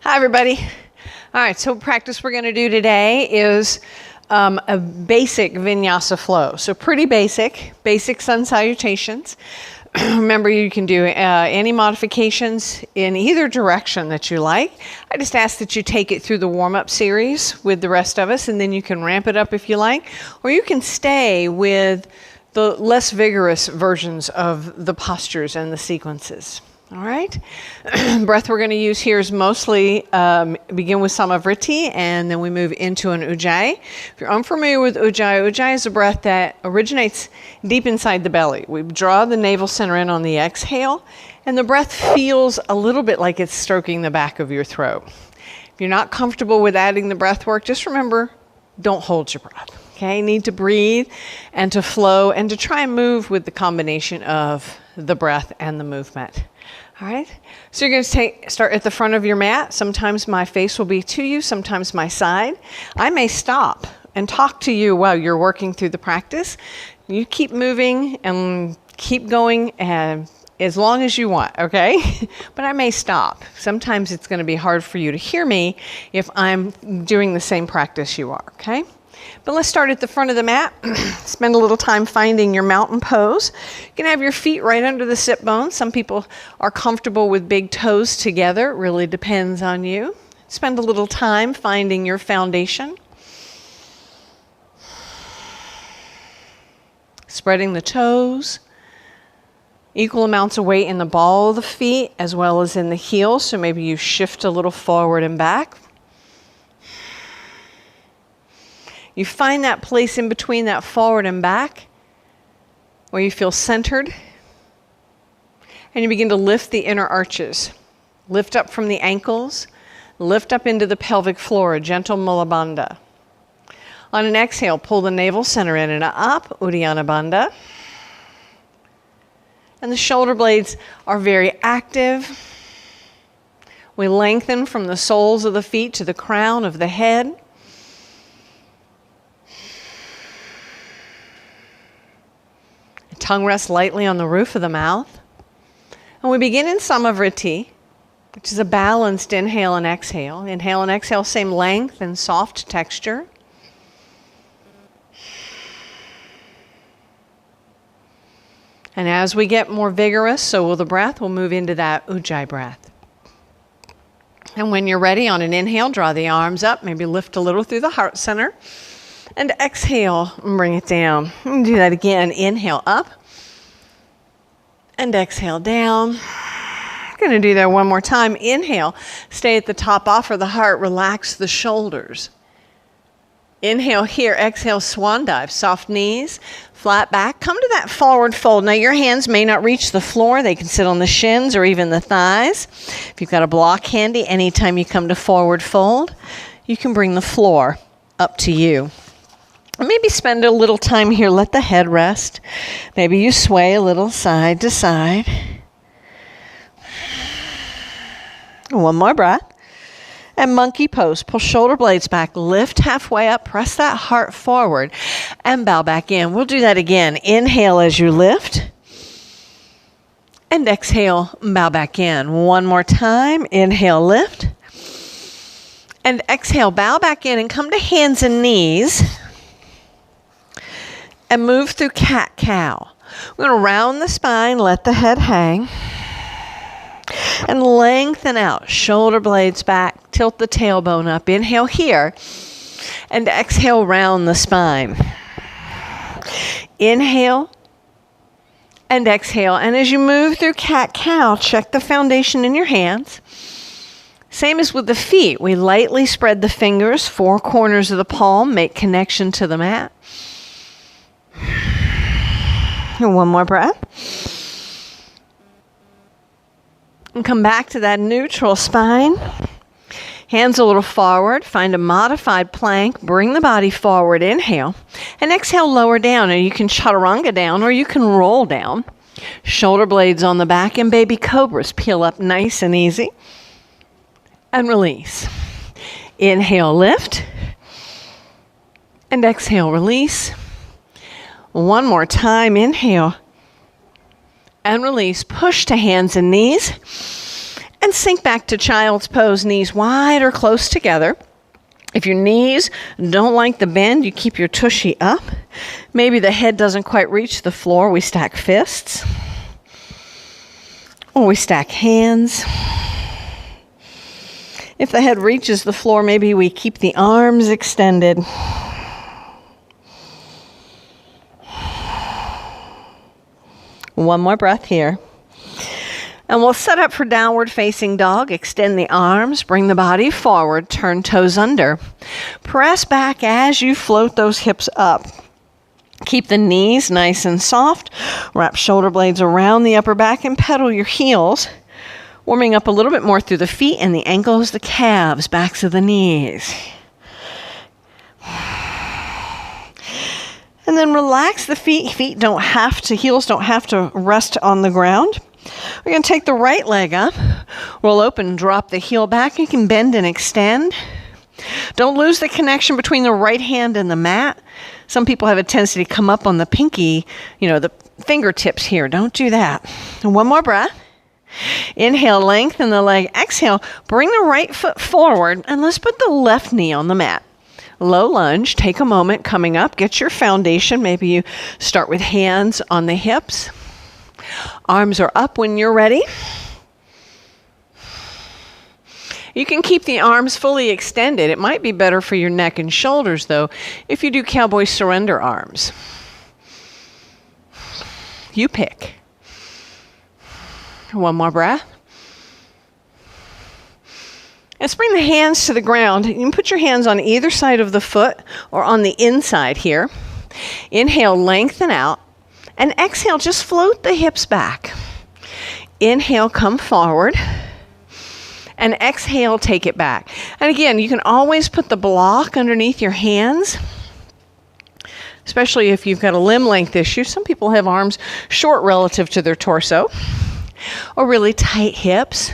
Hi, everybody. All right, so practice we're going to do today is a basic vinyasa flow. So pretty basic sun salutations. Remember, you can do any modifications in either direction that you like. I just ask that you take it through the warm-up series with the rest of us, and then you can ramp it up if you like, or you can stay with the less vigorous versions of the postures and the sequences. All right. Breath we're going to use here is mostly begin with Samavriti, and then we move into an Ujjayi. If you're unfamiliar with Ujjayi, Ujjayi is a breath that originates deep inside the belly. We draw the navel center in on the exhale, and the breath feels a little bit like it's stroking the back of your throat. If you're not comfortable with adding the breath work, just remember, don't hold your breath. Okay, need to breathe and to flow and to try and move with the combination of the breath and the movement. All right, so you're going to start at the front of your mat. Sometimes my face will be to you, sometimes my side. I may stop and talk to you while you're working through the practice. You keep moving and keep going as long as you want, okay? But I may stop. Sometimes it's going to be hard for you to hear me if I'm doing the same practice you are, okay? But let's start at the front of the mat. Spend a little time finding your mountain pose. You can have your feet right under the sit bones. Some people are comfortable with big toes together. It really depends on you. Spend a little time finding your foundation. Spreading the toes. Equal amounts of weight in the ball of the feet as well as in the heels. So maybe you shift a little forward and back. You find that place in between that forward and back where you feel centered. And you begin to lift the inner arches. Lift up from the ankles. Lift up into the pelvic floor, a gentle Mula Bandha. On an exhale, pull the navel center in and up, Uddiyana Bandha. And the shoulder blades are very active. We lengthen from the soles of the feet to the crown of the head. Tongue rests lightly on the roof of the mouth. And we begin in Samavriti, which is a balanced inhale and exhale. Inhale and exhale, same length and soft texture. And as we get more vigorous, so will the breath. We'll move into that Ujjayi breath. And when you're ready, on an inhale, draw the arms up, maybe lift a little through the heart center. And exhale and bring it down. And do that again. Inhale up. And exhale down. Going to do that one more time. Inhale. Stay at the top, offer the heart. Relax the shoulders. Inhale here. Exhale, swan dive. Soft knees. Flat back. Come to that forward fold. Now your hands may not reach the floor. They can sit on the shins or even the thighs. If you've got a block handy, anytime you come to forward fold, you can bring the floor up to you. Maybe spend a little time here. Let the head rest. Maybe you sway a little side to side. One more breath. And monkey pose. Pull shoulder blades back. Lift halfway up. Press that heart forward. And bow back in. We'll do that again. Inhale as you lift. And exhale. Bow back in. One more time. Inhale, lift. And exhale. Bow back in and come to hands and knees. And move through cat-cow. We're going to round the spine, let the head hang. And lengthen out, shoulder blades back, tilt the tailbone up. Inhale here. And exhale, round the spine. Inhale. And exhale. And as you move through cat-cow, check the foundation in your hands. Same as with the feet. We lightly spread the fingers, four corners of the palm, make connection to the mat. And one more breath. And come back to that neutral spine. Hands a little forward. Find a modified plank. Bring the body forward. Inhale. And exhale, lower down. And you can chaturanga down or you can roll down. Shoulder blades on the back and baby cobras. Peel up nice and easy. And release. Inhale, lift. And exhale, release. One more time, inhale and release. Push to hands and knees And sink back to child's pose, knees wide or close together. If your knees don't like the bend, you keep your tushy up. Maybe the head doesn't quite reach the floor, we stack fists. Or we stack hands. If the head reaches the floor, maybe we keep the arms extended. One more breath here. And we'll set up for downward facing dog. Extend the arms, bring the body forward, turn toes under. Press back as you float those hips up. Keep the knees nice and soft. Wrap shoulder blades around the upper back and pedal your heels. Warming up a little bit more through the feet and the ankles, the calves, backs of the knees. And then relax the feet. Heels don't have to rest on the ground. We're going to take the right leg up, roll open, drop the heel back. You can bend and extend. Don't lose the connection between the right hand and the mat. Some people have a tendency to come up on the pinky, the fingertips here. Don't do that. And one more breath. Inhale, lengthen the leg. Exhale, bring the right foot forward, and let's put the left knee on the mat. Low lunge, take a moment coming up, get your foundation. Maybe you start with hands on the hips. Arms are up when you're ready. You can keep the arms fully extended. It might be better for your neck and shoulders, though, if you do cowboy surrender arms. You pick. One more breath. Let's bring the hands to the ground. You can put your hands on either side of the foot or on the inside here. Inhale, lengthen out. And exhale, just float the hips back. Inhale, come forward. And exhale, take it back. And again, you can always put the block underneath your hands, especially if you've got a limb length issue. Some people have arms short relative to their torso or really tight hips.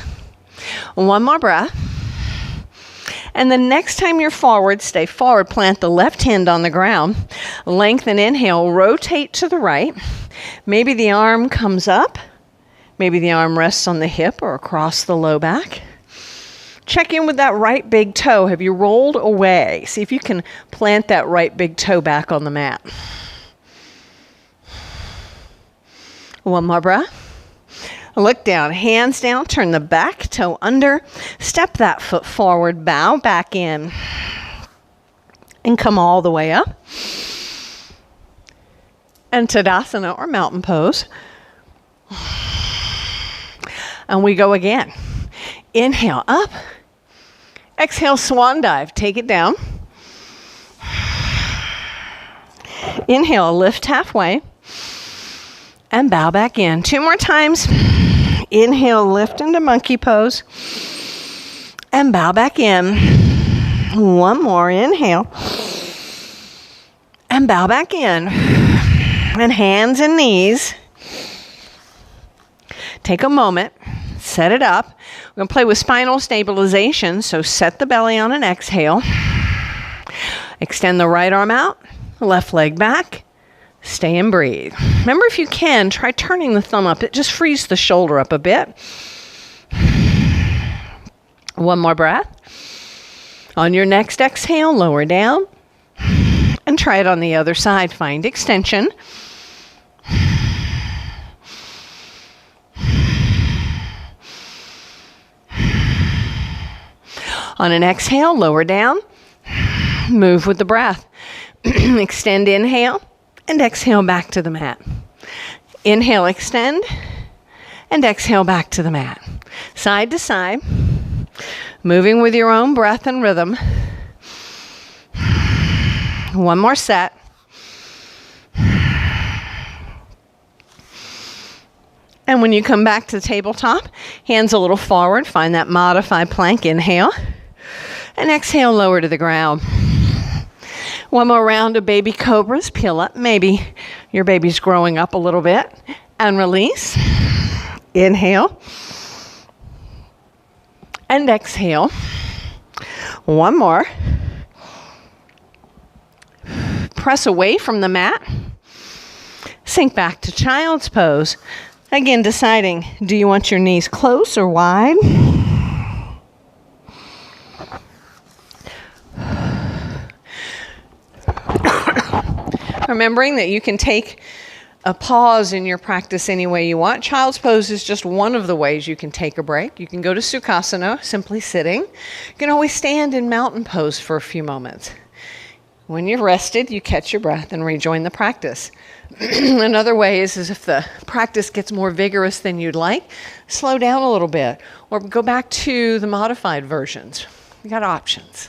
One more breath. And the next time you're forward, stay forward, plant the left hand on the ground, lengthen, inhale, rotate to the right. Maybe the arm comes up. Maybe the arm rests on the hip or across the low back. Check in with that right big toe. Have you rolled away? See if you can plant that right big toe back on the mat. One more breath. Look down, hands down, turn the back toe under, step that foot forward, bow back in, and come all the way up. And Tadasana or mountain pose. And we go again. Inhale up, exhale swan dive, take it down. Inhale, lift halfway, and bow back in. 2 more times. Inhale, lift into monkey pose, and bow back in. 1 more, inhale, and bow back in. And hands and knees. Take a moment, set it up. We're going to play with spinal stabilization, so set the belly on an exhale. Extend the right arm out, left leg back. Stay and breathe. Remember, if you can, try turning the thumb up. It just frees the shoulder up a bit. 1 more breath. On your next exhale, lower down. And try it on the other side. Find extension. On an exhale, lower down. Move with the breath. Extend, inhale. And exhale back to the mat. Inhale, extend, and exhale back to the mat. Side to side, moving with your own breath and rhythm. 1 more set. And when you come back to the tabletop, hands a little forward, find that modified plank, inhale, and exhale, lower to the ground. 1 more round of baby cobras. Peel up. Maybe your baby's growing up a little bit. And release. Inhale. And exhale. 1 more. Press away from the mat. Sink back to child's pose. Again, deciding, do you want your knees close or wide? Remembering that you can take a pause in your practice any way you want. Child's pose is just one of the ways you can take a break. You can go to Sukhasana, simply sitting. You can always stand in mountain pose for a few moments. When you're rested, you catch your breath and rejoin the practice. Another way is if the practice gets more vigorous than you'd like, slow down a little bit or go back to the modified versions. You got options.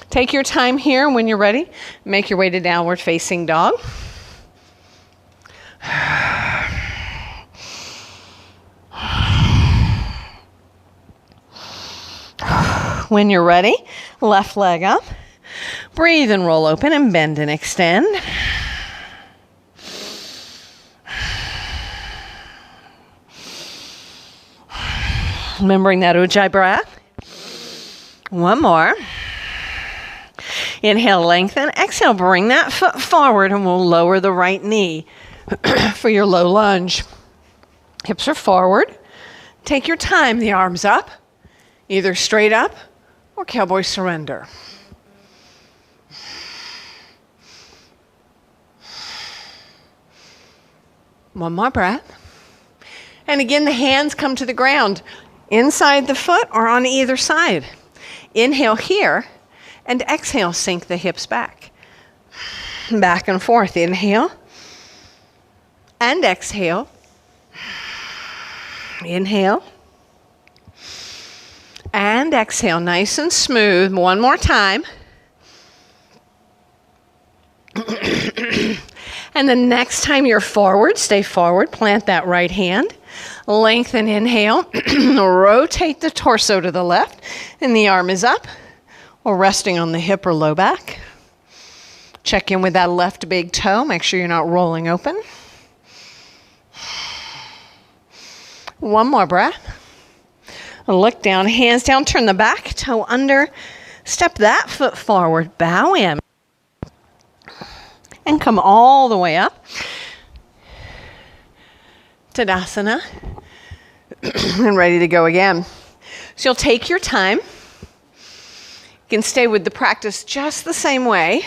Take your time here. When you're ready, make your way to downward facing dog. When you're ready, left leg up. Breathe and roll open and bend and extend. Remembering that Ujjayi breath. One more. Inhale, lengthen. Exhale, bring that foot forward and we'll lower the right knee for your low lunge. Hips are forward. Take your time, the arms up, either straight up or cowboy surrender. One more breath. And again, the hands come to the ground, inside the foot or on either side. Inhale here, and exhale, sink the hips back. Back and forth. Inhale, and exhale. Inhale, and exhale. Nice and smooth. One more time. And the next time you're forward, stay forward, plant that right hand, lengthen, inhale, rotate the torso to the left, and the arm is up, or resting on the hip or low back. Check in with that left big toe, make sure you're not rolling open. One more breath. Look down, hands down, turn the back, toe under, step that foot forward, bow in. And come all the way up. Tadasana. And ready to go again. So you'll take your time. You can stay with the practice just the same way,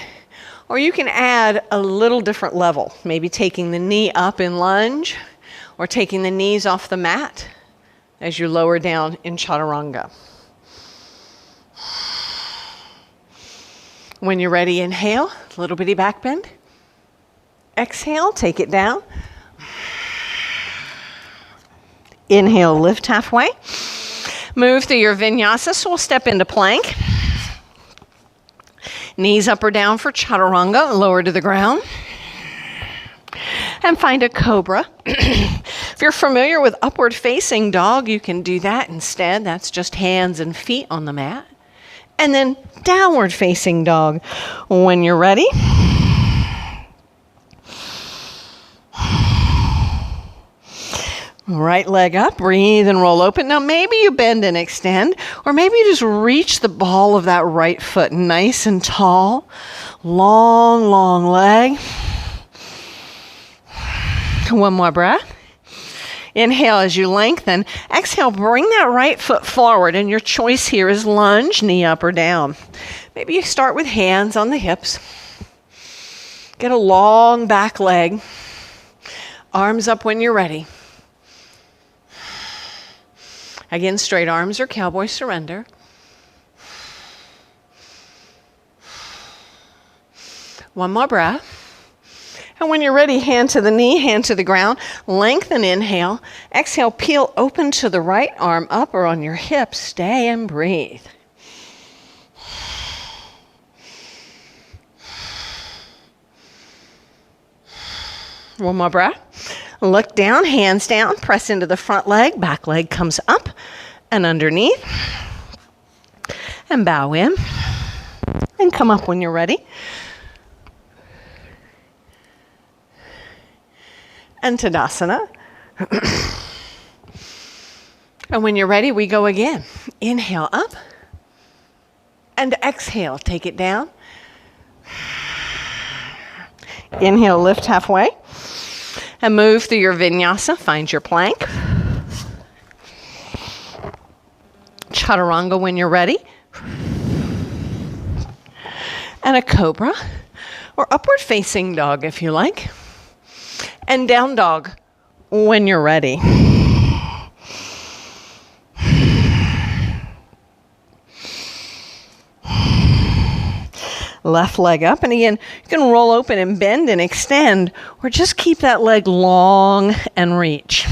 or you can add a little different level. Maybe taking the knee up in lunge, or taking the knees off the mat as you lower down in chaturanga. When you're ready, inhale, little bitty back bend. Exhale, take it down. Inhale, lift halfway. Move through your vinyasa, so we'll step into plank. Knees up or down for chaturanga, lower to the ground. And find a cobra. If you're familiar with upward facing dog, you can do that instead. That's just hands and feet on the mat. And then downward facing dog. When you're ready, right leg up, breathe and roll open. Now maybe you bend and extend, or maybe you just reach the ball of that right foot nice and tall. Long, long leg. One more breath. Inhale as you lengthen. Exhale, bring that right foot forward, and your choice here is lunge, knee up or down. Maybe you start with hands on the hips. Get a long back leg. Arms up when you're ready. Again, straight arms or cowboy surrender. One more breath. And when you're ready, hand to the knee, hand to the ground. Lengthen, inhale. Exhale, peel open to the right, arm up or on your hips. Stay and breathe. One more breath. Look down, hands down, press into the front leg, back leg comes up and underneath. And bow in. And come up when you're ready. And Tadasana. And when you're ready, we go again. Inhale up. And exhale, take it down. Inhale, lift halfway. and move through your vinyasa. Find your plank. Chaturanga when you're ready. And a cobra, or upward facing dog if you like. And down dog when you're ready. Left leg up, and again, you can roll open and bend and extend, or just keep that leg long and reach.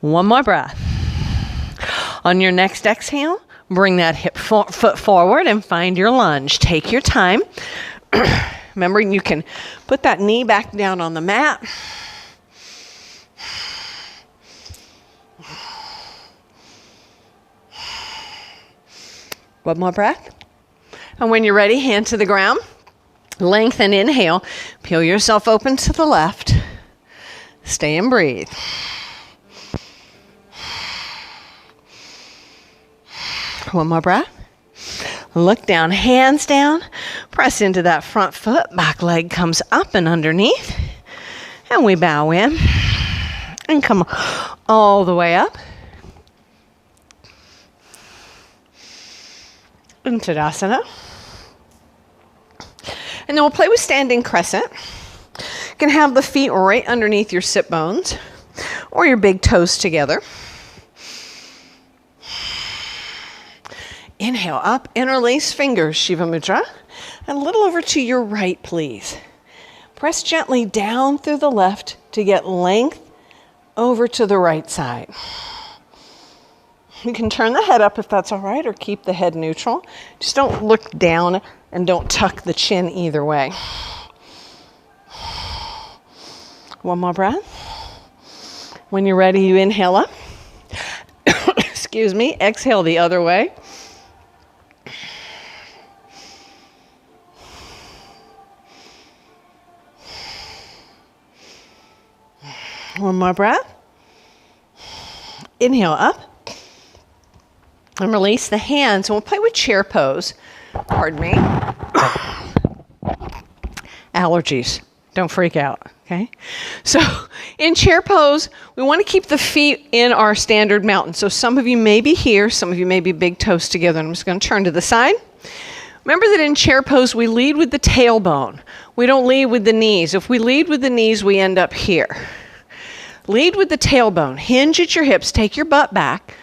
One more breath. On your next exhale, bring that foot forward and find your lunge. Take your time. Remember, you can put that knee back down on the mat. One more breath. And when you're ready, hand to the ground. Lengthen, inhale. Peel yourself open to the left. Stay and breathe. One more breath. Look down, hands down. Press into that front foot. Back leg comes up and underneath. And we bow in. And come all the way up. Into Tadasana. And then we'll play with standing crescent. You can have the feet right underneath your sit bones or your big toes together. Inhale up, interlace fingers, Shiva Mudra. And a little over to your right, please. Press gently down through the left to get length over to the right side. You can turn the head up if that's all right, or keep the head neutral. Just don't look down and don't tuck the chin either way. One more breath. When you're ready, you inhale up. Excuse me. Exhale the other way. One more breath. Inhale up. And release the hands. And we'll play with chair pose. Pardon me. Allergies. Don't freak out, okay? So in chair pose, we want to keep the feet in our standard mountain. So some of you may be here, some of you may be big toes together. And I'm just going to turn to the side. Remember that in chair pose, we lead with the tailbone. We don't lead with the knees. If we lead with the knees, we end up here. Lead with the tailbone. Hinge at your hips. Take your butt back.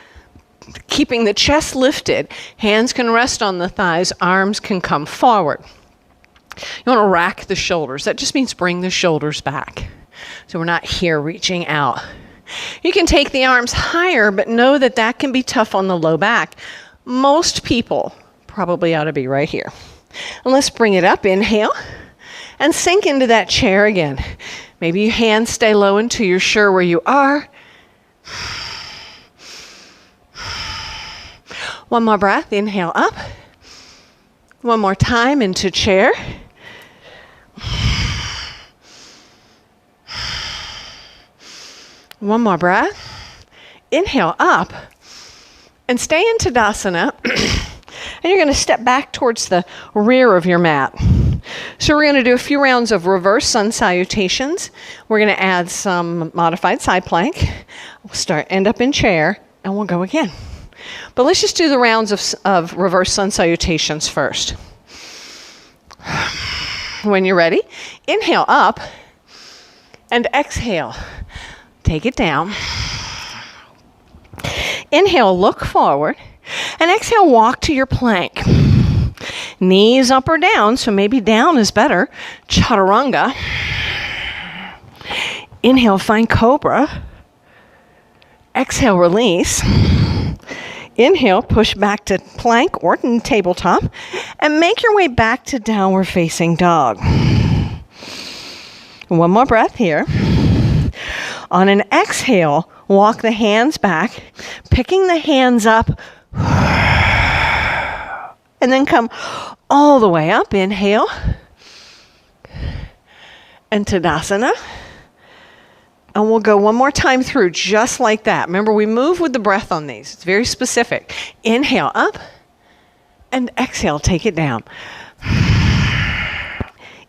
Keeping the chest lifted, hands can rest on the thighs, arms can come forward. You want to rack the shoulders. That just means bring the shoulders back. So we're not here reaching out. You can take the arms higher, but know that that can be tough on the low back. Most people probably ought to be right here. And let's bring it up. Inhale and sink into that chair again. Maybe your hands stay low until you're sure where you are. One more breath. Inhale up. One more time into chair. One more breath. Inhale up. And stay in Tadasana. And you're going to step back towards the rear of your mat. So we're going to do a few rounds of reverse sun salutations. We're going to add some modified side plank. We'll end up in chair, and we'll go again. But let's just do the rounds of reverse sun salutations first. When you're ready, inhale up and exhale. Take it down. Inhale, look forward. And exhale, walk to your plank. Knees up or down, so maybe down is better. Chaturanga. Inhale, find cobra. Exhale, release. Inhale, push back to plank or tabletop, and make your way back to downward facing dog. One more breath here. On an exhale, walk the hands back, picking the hands up, and then come all the way up. Inhale, and Tadasana. And we'll go one more time through just like that. Remember, we move with the breath on these. It's very specific. Inhale up And exhale, take it down.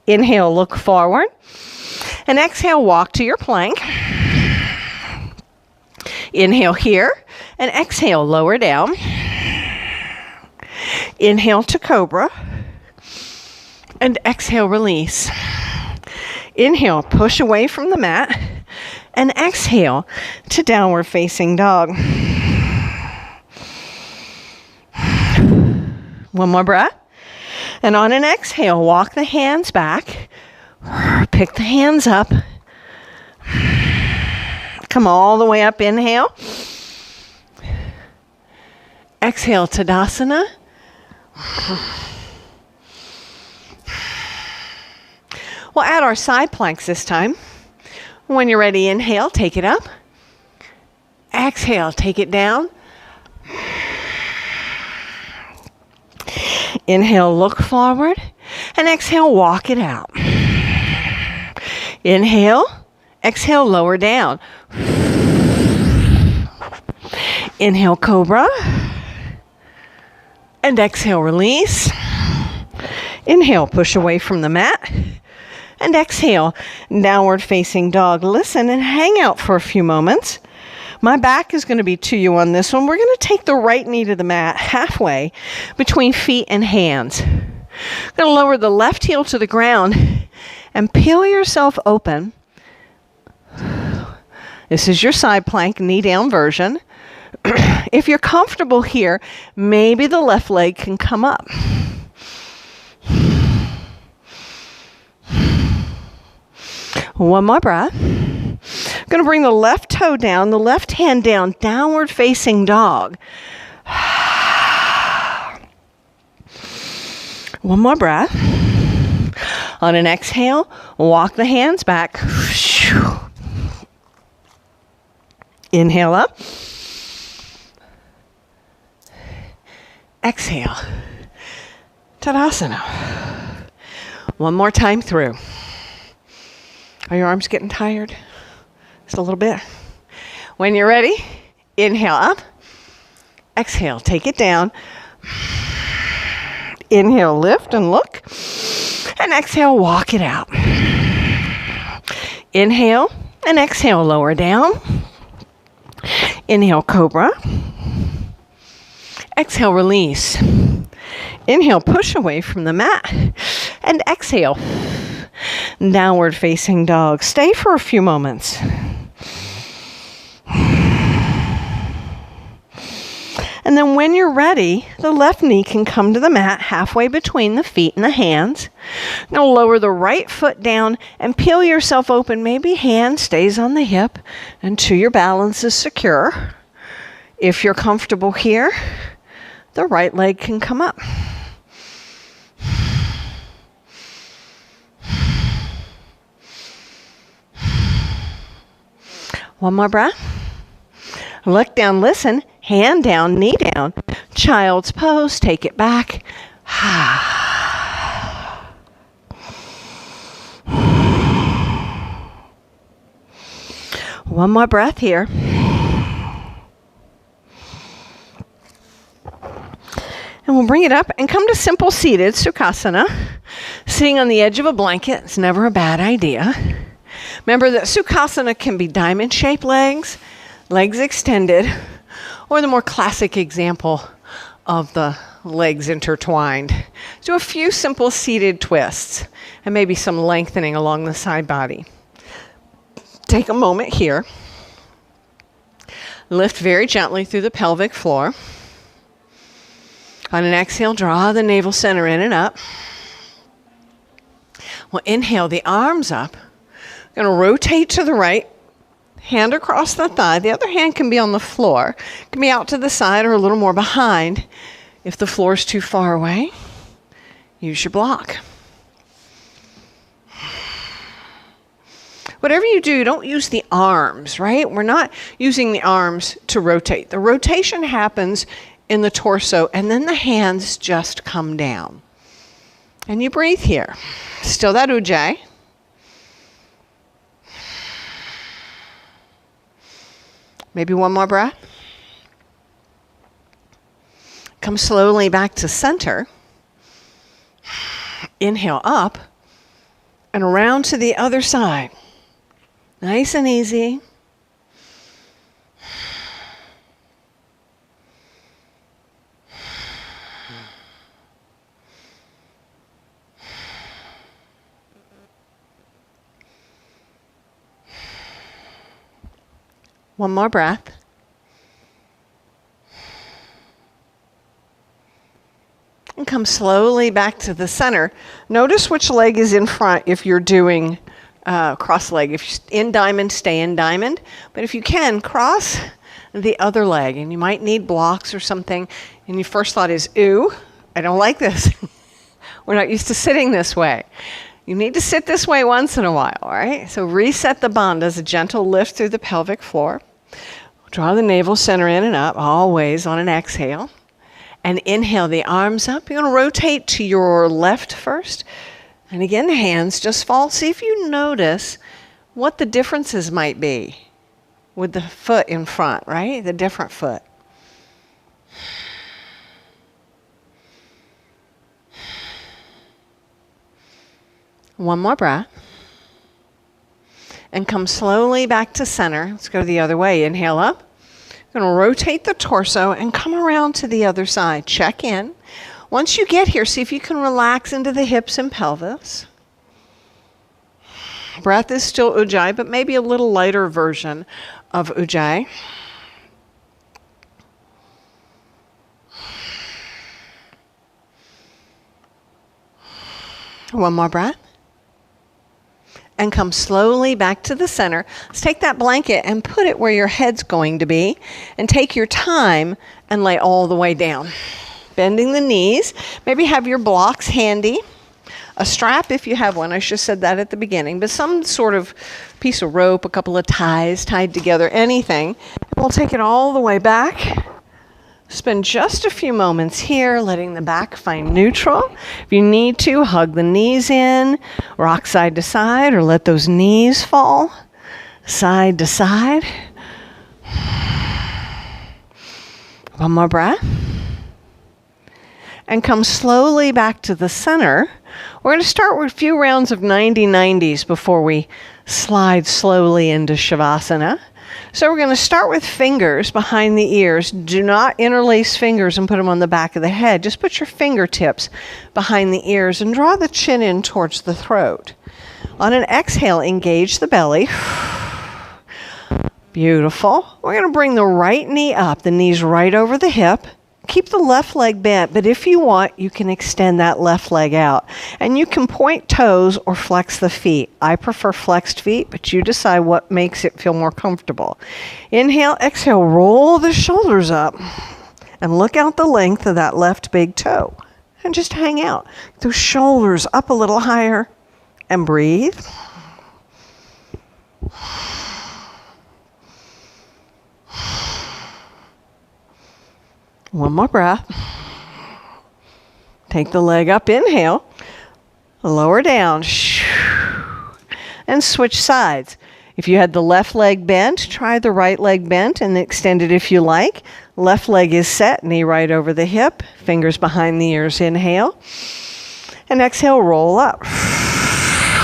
Inhale, look forward. And exhale, walk to your plank. Inhale here. And exhale, lower down. Inhale to cobra. And exhale, release. Inhale, push away from the mat. And exhale to downward facing dog. One more breath. And on an exhale, walk the hands back. Pick the hands up. Come all the way up. Inhale. Exhale, Tadasana. We'll add our side planks this time. When you're ready, inhale, take it up. Exhale, take it down. Inhale, look forward. And exhale, walk it out. Inhale. Exhale, lower down. Inhale, cobra. And exhale, release. Inhale, push away from the mat. And exhale, downward facing dog. Listen and hang out for a few moments. My back is going to be to you on this one. We're going to take the right knee to the mat halfway between feet and hands. Going to lower the left heel to the ground and peel yourself open. This is your side plank, knee down version. If you're comfortable here, maybe the left leg can come up. One more breath. Going to bring the left toe down, the left hand down, downward facing dog. One more breath. On an exhale, walk the hands back. Inhale up. Exhale. Tadasana. One more time through. Are your arms getting tired? Just a little bit. When you're ready, inhale up. Exhale, take it down. Inhale, lift and look. And exhale, walk it out. Inhale and exhale, lower down. Inhale, cobra. Exhale, release. Inhale, push away from the mat. And exhale, downward facing dog. Stay for a few moments. And then when you're ready, the left knee can come to the mat halfway between the feet and the hands. Now lower the right foot down and peel yourself open. Maybe hand stays on the hip until your balance is secure. If you're comfortable here, the right leg can come up. One more breath. Look down, listen. Hand down, knee down. Child's pose, take it back. One more breath here. And we'll bring it up and come to simple seated Sukhasana. Sitting on the edge of a blanket is never a bad idea. Remember that Sukhasana can be diamond-shaped legs, legs extended, or the more classic example of the legs intertwined. Do a few simple seated twists and maybe some lengthening along the side body. Take a moment here. Lift very gently through the pelvic floor. On an exhale, draw the navel center in and up. We'll inhale the arms up. Going to rotate to the right. Hand across the thigh. The other hand can be on the floor. It can be out to the side or a little more behind. If the floor is too far away, use your block. Whatever you do, don't use the arms, right? We're not using the arms to rotate. The rotation happens in the torso, and then the hands just come down. And you breathe here. Still that ujjayi. Maybe one more breath. Come slowly back to center. Inhale up and around to the other side. Nice and easy. One more breath. And come slowly back to the center. Notice which leg is in front if you're doing cross leg. If you're in diamond, stay in diamond. But if you can, cross the other leg. And you might need blocks or something. And your first thought is, ooh, I don't like this. We're not used to sitting this way. You need to sit this way once in a while, all right? So reset the bandhas, a gentle lift through the pelvic floor. Draw the navel center in and up, always on an exhale. And inhale the arms up. You're going to rotate to your left first. And again, hands just fall. See if you notice what the differences might be with the foot in front, right? The different foot. One more breath. And come slowly back to center. Let's go the other way. Inhale up. Going to rotate the torso and come around to the other side. Check in. Once you get here, see if you can relax into the hips and pelvis. Breath is still Ujjayi, but maybe a little lighter version of Ujjayi. One more breath. And come slowly back to the center. Let's take that blanket and put it where your head's going to be. And take your time and lay all the way down. Bending the knees. Maybe have your blocks handy. A strap if you have one. I should have said that at the beginning. But some sort of piece of rope, a couple of ties tied together, anything. And we'll take it all the way back. Spend just a few moments here, letting the back find neutral. If you need to, hug the knees in, rock side to side, or let those knees fall side to side. One more breath. And come slowly back to the center. We're going to start with a few rounds of 90-90s before we slide slowly into Shavasana. So we're going to start with fingers behind the ears. Do not interlace fingers and put them on the back of the head. Just put your fingertips behind the ears and draw the chin in towards the throat. On an exhale, engage the belly. Beautiful. We're going to bring the right knee up, the knees right over the hip. Keep the left leg bent, but if you want, you can extend that left leg out. And you can point toes or flex the feet. I prefer flexed feet, but you decide what makes it feel more comfortable. Inhale, exhale, roll the shoulders up. And look out the length of that left big toe. And just hang out. Those shoulders up a little higher. And breathe. One more breath. Take the leg up, inhale. Lower down. And switch sides. If you had the left leg bent, try the right leg bent and extend it if you like. Left leg is set, knee right over the hip, fingers behind the ears, inhale. And exhale, roll up.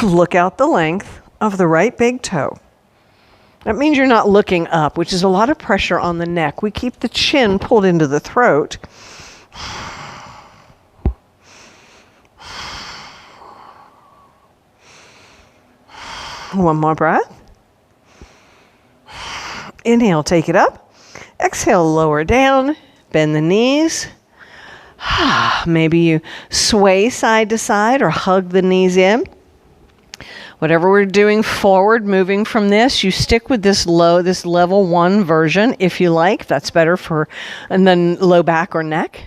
Look out the length of the right big toe. That means you're not looking up, which is a lot of pressure on the neck. We keep the chin pulled into the throat. One more breath. Inhale, take it up. Exhale, lower down. Bend the knees. Maybe you sway side to side or hug the knees in. Whatever we're doing forward, moving from this, you stick with this level 1 version if you like. That's better for, and then low back or neck.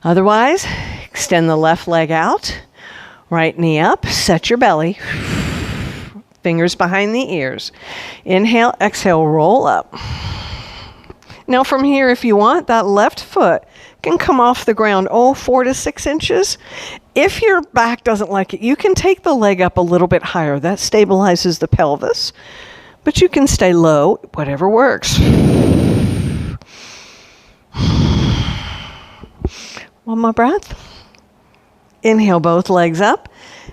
Otherwise, extend the left leg out, right knee up, set your belly, fingers behind the ears. Inhale, exhale, roll up. Now from here, if you want, that left foot can come off the ground, 4 to 6 inches. If your back doesn't like it, you can take the leg up a little bit higher. That stabilizes the pelvis. But you can stay low, whatever works. One more breath. Inhale, both legs up.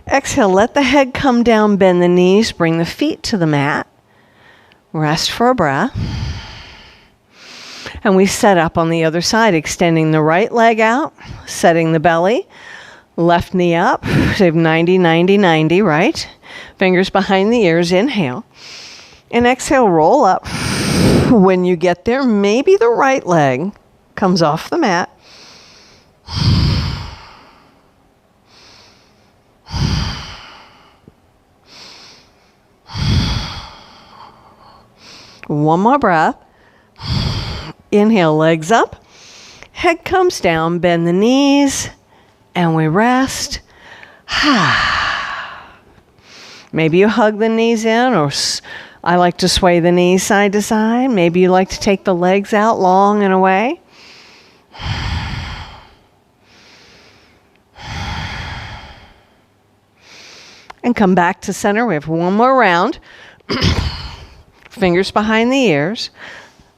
Exhale, let the head come down, bend the knees, bring the feet to the mat. Rest for a breath. And we set up on the other side, extending the right leg out, setting the belly, left knee up. So 90, 90, 90, right? Fingers behind the ears, inhale. And exhale, roll up. When you get there, maybe the right leg comes off the mat. One more breath. Inhale, legs up. Head comes down, bend the knees, and we rest. Maybe you hug the knees in, or I like to sway the knees side to side. Maybe you like to take the legs out long and away. And come back to center. We have one more round. Fingers behind the ears.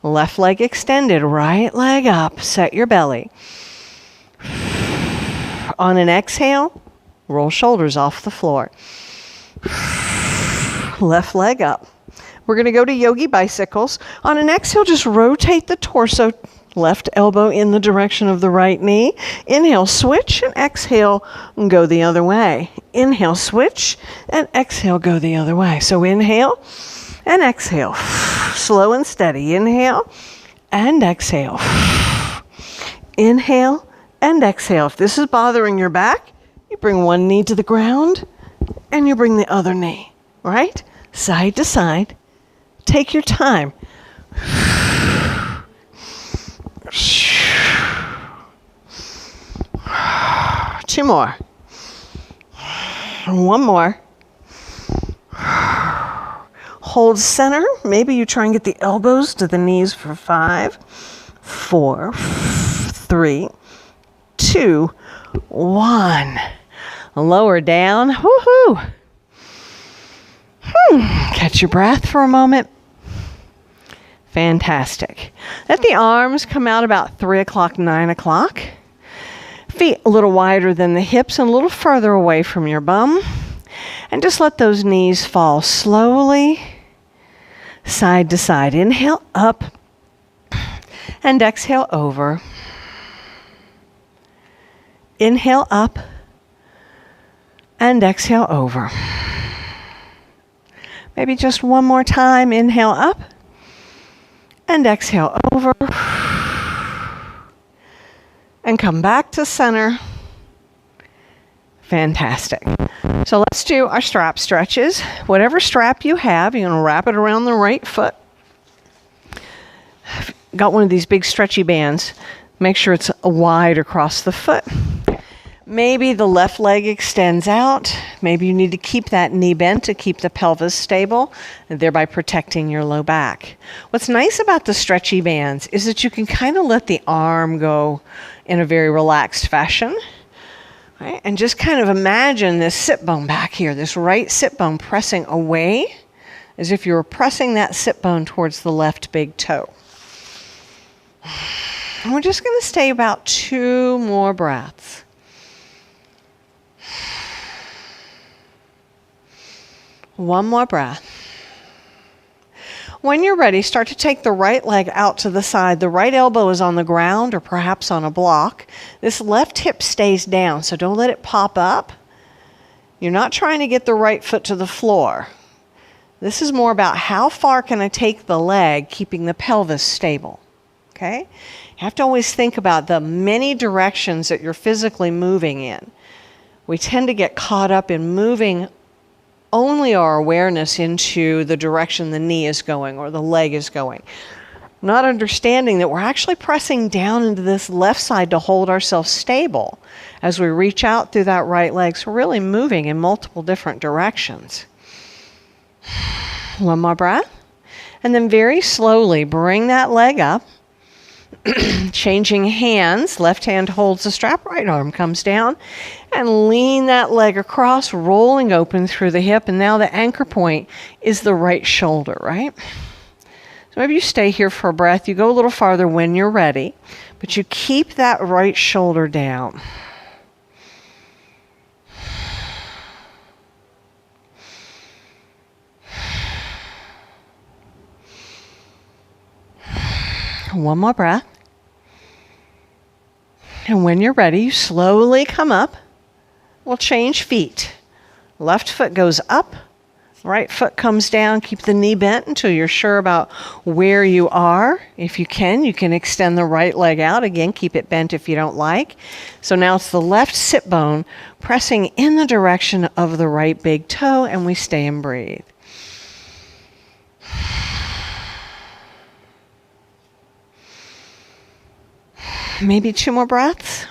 Left leg extended, right leg up. Set your belly. On an exhale, roll shoulders off the floor. Left leg up. We're going to go to yogi bicycles. On an exhale, just rotate the torso. Left elbow in the direction of the right knee. Inhale, switch, and exhale, and go the other way. Inhale, switch, and exhale, go the other way. So inhale and exhale. Slow and steady. Inhale and exhale. Inhale and exhale. If this is bothering your back, you bring one knee to the ground and you bring the other knee, right? Side to side. Take your time. Two more. One more. Hold center. Maybe you try and get the elbows to the knees for 5, 4, 3, 2, 1. Lower down. Woohoo! Catch your breath for a moment. Fantastic. Let the arms come out about 3 o'clock, 9 o'clock. Feet a little wider than the hips and a little further away from your bum. And just let those knees fall slowly, side to side. Inhale up and exhale over. Inhale up and exhale over. Maybe just one more time. Inhale up and exhale over. And come back to center. Fantastic. So let's do our strap stretches. Whatever strap you have, you're going to wrap it around the right foot. Got one of these big stretchy bands. Make sure it's wide across the foot. Maybe the left leg extends out. Maybe you need to keep that knee bent to keep the pelvis stable, and thereby protecting your low back. What's nice about the stretchy bands is that you can kind of let the arm go in a very relaxed fashion. Right? And just kind of imagine this sit bone back here, this right sit bone pressing away as if you were pressing that sit bone towards the left big toe. And we're just going to stay about 2 more breaths. One more breath. When you're ready, start to take the right leg out to the side. The right elbow is on the ground or perhaps on a block. This left hip stays down, so don't let it pop up. You're not trying to get the right foot to the floor. This is more about how far can I take the leg, keeping the pelvis stable. Okay? You have to always think about the many directions that you're physically moving in. We tend to get caught up in moving only our awareness into the direction the knee is going or the leg is going. Not understanding that we're actually pressing down into this left side to hold ourselves stable as we reach out through that right leg. So we're really moving in multiple different directions. One more breath. And then very slowly bring that leg up. Changing hands, left hand holds the strap, right arm comes down, and lean that leg across, rolling open through the hip, and now the anchor point is the right shoulder, right? Maybe you stay here for a breath. You go a little farther when you're ready, but you keep that right shoulder down. One more breath. And when you're ready, you slowly come up. We'll change feet. Left foot goes up. Right foot comes down. Keep the knee bent until you're sure about where you are. If you can extend the right leg out. Again, keep it bent if you don't like. So now it's the left sit bone pressing in the direction of the right big toe, and we stay and breathe. Maybe 2 more breaths.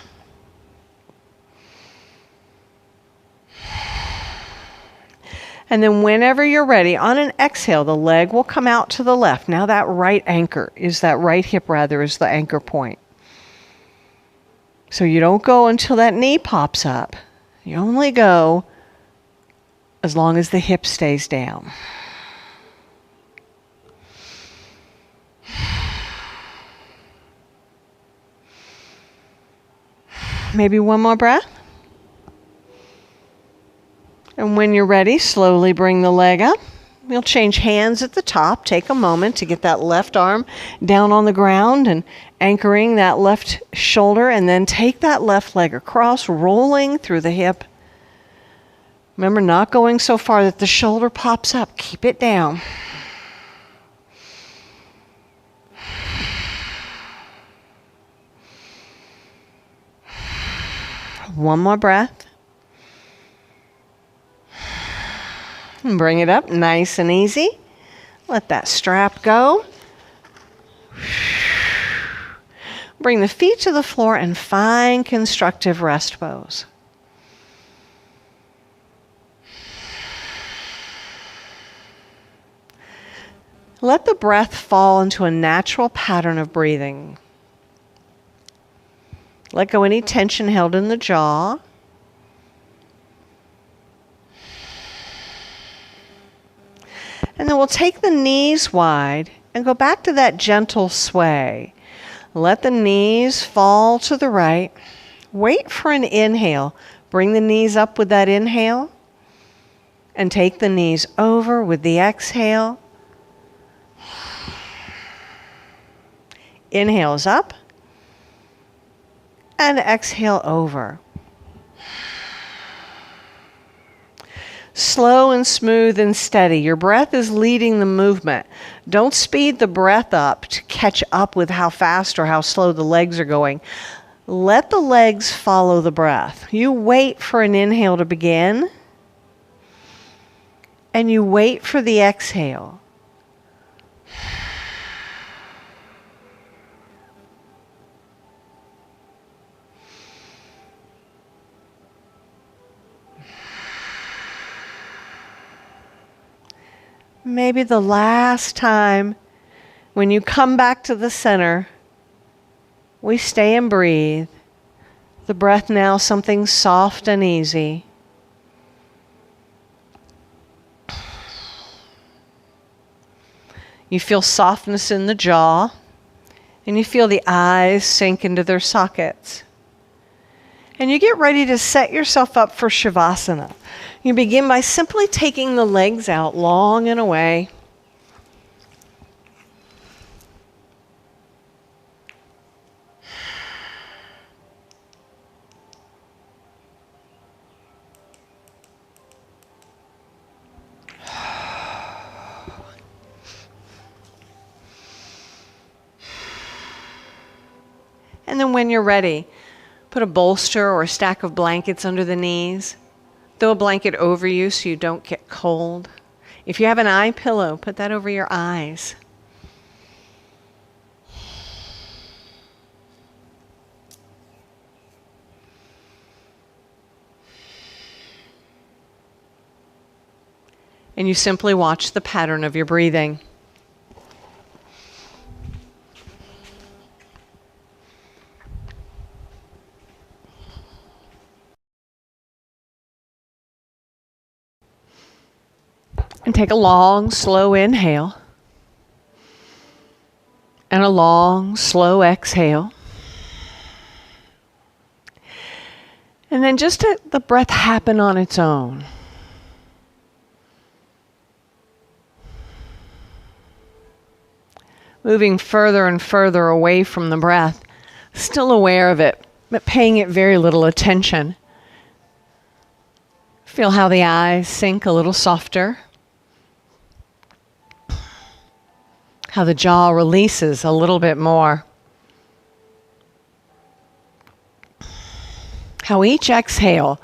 And then whenever you're ready, on an exhale, the leg will come out to the left. Now that right hip is the anchor point. So you don't go until that knee pops up. You only go as long as the hip stays down. Maybe 1 more breath. And when you're ready, slowly bring the leg up. We'll change hands at the top. Take a moment to get that left arm down on the ground and anchoring that left shoulder, and then take that left leg across, rolling through the hip. Remember, not going so far that the shoulder pops up. Keep it down. One more breath. And bring it up nice and easy. Let that strap go. Bring the feet to the floor and find constructive rest pose. Let the breath fall into a natural pattern of breathing. Let go any tension held in the jaw. And then we'll take the knees wide and go back to that gentle sway. Let the knees fall to the right. Wait for an inhale. Bring the knees up with that inhale. And take the knees over with the exhale. Inhale is up. And exhale over. Slow and smooth and steady. Your breath is leading the movement. Don't speed the breath up to catch up with how fast or how slow the legs are going. Let the legs follow the breath. You wait for an inhale to begin, and you wait for the exhale. Maybe the last time when you come back to the center, we stay and breathe. The breath now something soft and easy. You feel softness in the jaw, and you feel the eyes sink into their sockets. And you get ready to set yourself up for Shavasana. You begin by simply taking the legs out long and away. And then when you're ready, put a bolster or a stack of blankets under the knees. Throw a blanket over you so you don't get cold. If you have an eye pillow, put that over your eyes. And you simply watch the pattern of your breathing. And take a long, slow inhale. And a long, slow exhale. And then just let the breath happen on its own. Moving further and further away from the breath, still aware of it, but paying it very little attention. Feel how the eyes sink a little softer. How the jaw releases a little bit more. How each exhale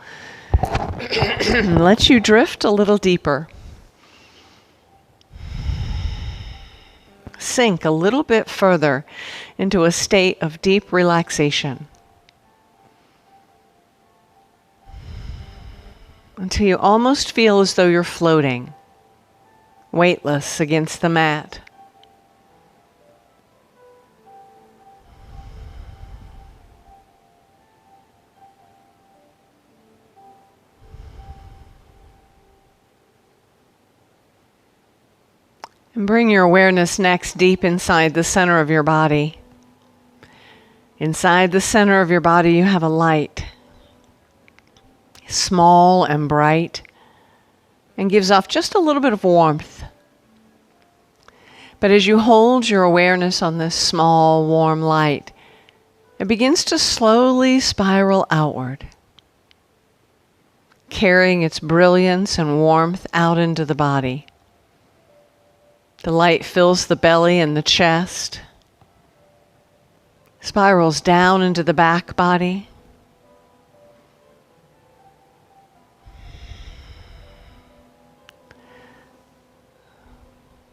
lets you drift a little deeper. Sink a little bit further into a state of deep relaxation. Until you almost feel as though you're floating, weightless against the mat. And bring your awareness next deep inside the center of your body. Inside the center of your body, you have a light, small and bright, and gives off just a little bit of warmth. But as you hold your awareness on this small, warm light, it begins to slowly spiral outward, carrying its brilliance and warmth out into the body. The light fills the belly and the chest, spirals down into the back body,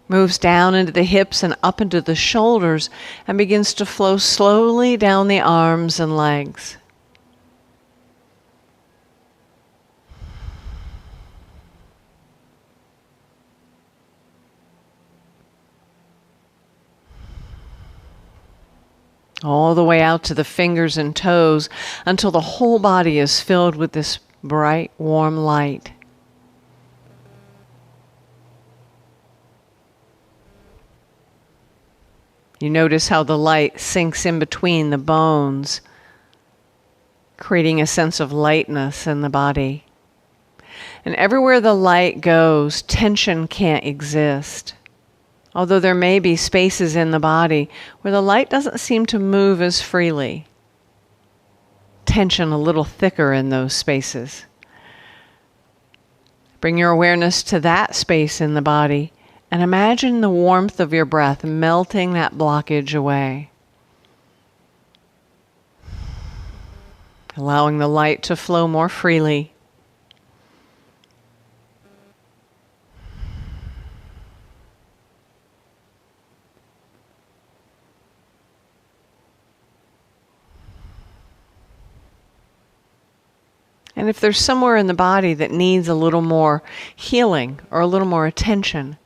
moves down into the hips and up into the shoulders, and begins to flow slowly down the arms and legs. All the way out to the fingers and toes until the whole body is filled with this bright, warm light. You notice how the light sinks in between the bones, creating a sense of lightness in the body. And everywhere the light goes, tension can't exist. Although there may be spaces in the body where the light doesn't seem to move as freely. Tension a little thicker in those spaces. Bring your awareness to that space in the body and imagine the warmth of your breath melting that blockage away. Allowing the light to flow more freely. And if there's somewhere in the body that needs a little more healing or a little more attention,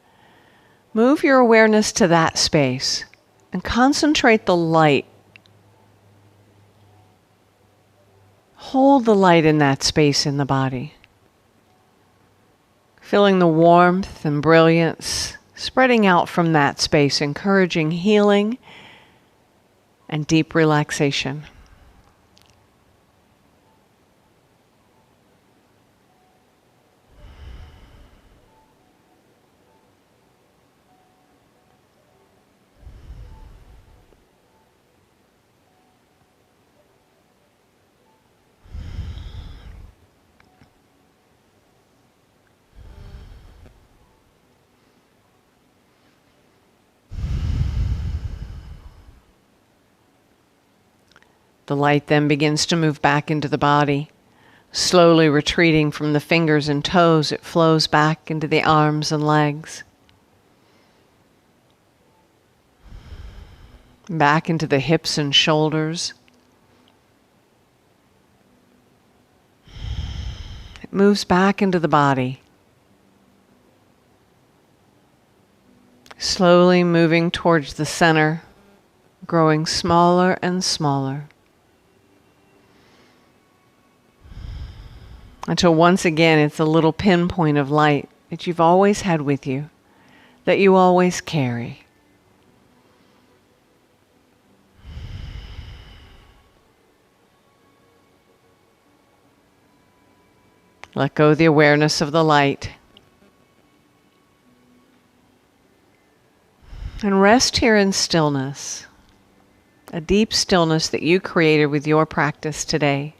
move your awareness to that space and concentrate the light. Hold the light in that space in the body, feeling the warmth and brilliance spreading out from that space, encouraging healing and deep relaxation. The light then begins to move back into the body. Slowly retreating from the fingers and toes, it flows back into the arms and legs. Back into the hips and shoulders. It moves back into the body. Slowly moving towards the center, growing smaller and smaller. Until once again it's a little pinpoint of light that you've always had with you, that you always carry. Let go of the awareness of the light. And rest here in stillness, a deep stillness that you created with your practice today.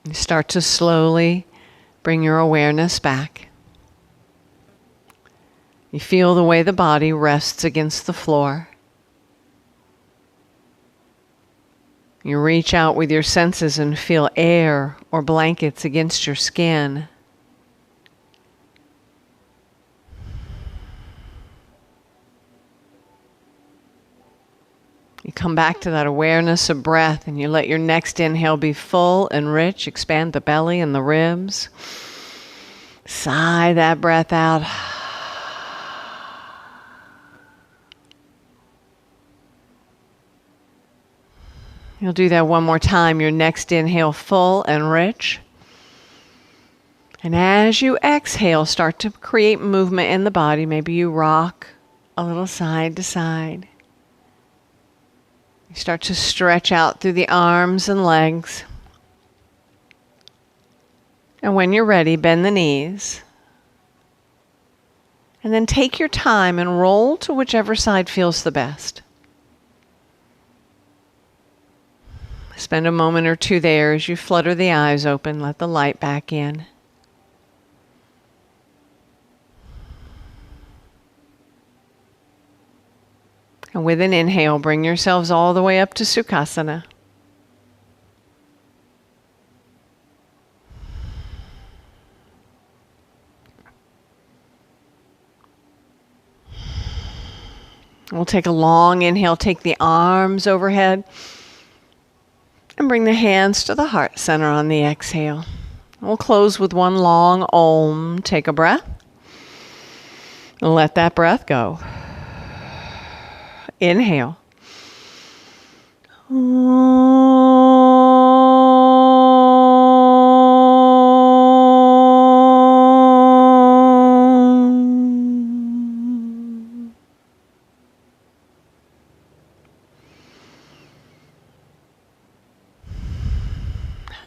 You start to slowly bring your awareness back. You feel the way the body rests against the floor. You reach out with your senses and feel air or blankets against your skin. You come back to that awareness of breath and you let your next inhale be full and rich. Expand the belly and the ribs. Sigh that breath out. You'll do that one more time. Your next inhale full and rich. And as you exhale, start to create movement in the body. Maybe you rock a little side to side. You start to stretch out through the arms and legs. And when you're ready, bend the knees. And then take your time and roll to whichever side feels the best. Spend a moment or two there as you flutter the eyes open, let the light back in. And with an inhale, bring yourselves all the way up to Sukhasana. We'll take a long inhale, take the arms overhead, and bring the hands to the heart center on the exhale. We'll close with one long Om. Take a breath. And let that breath go. Inhale.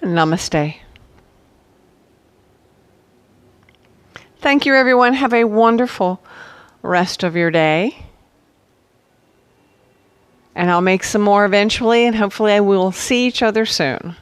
Namaste. Thank you, everyone. Have a wonderful rest of your day. And I'll make some more eventually, and hopefully I will see each other soon.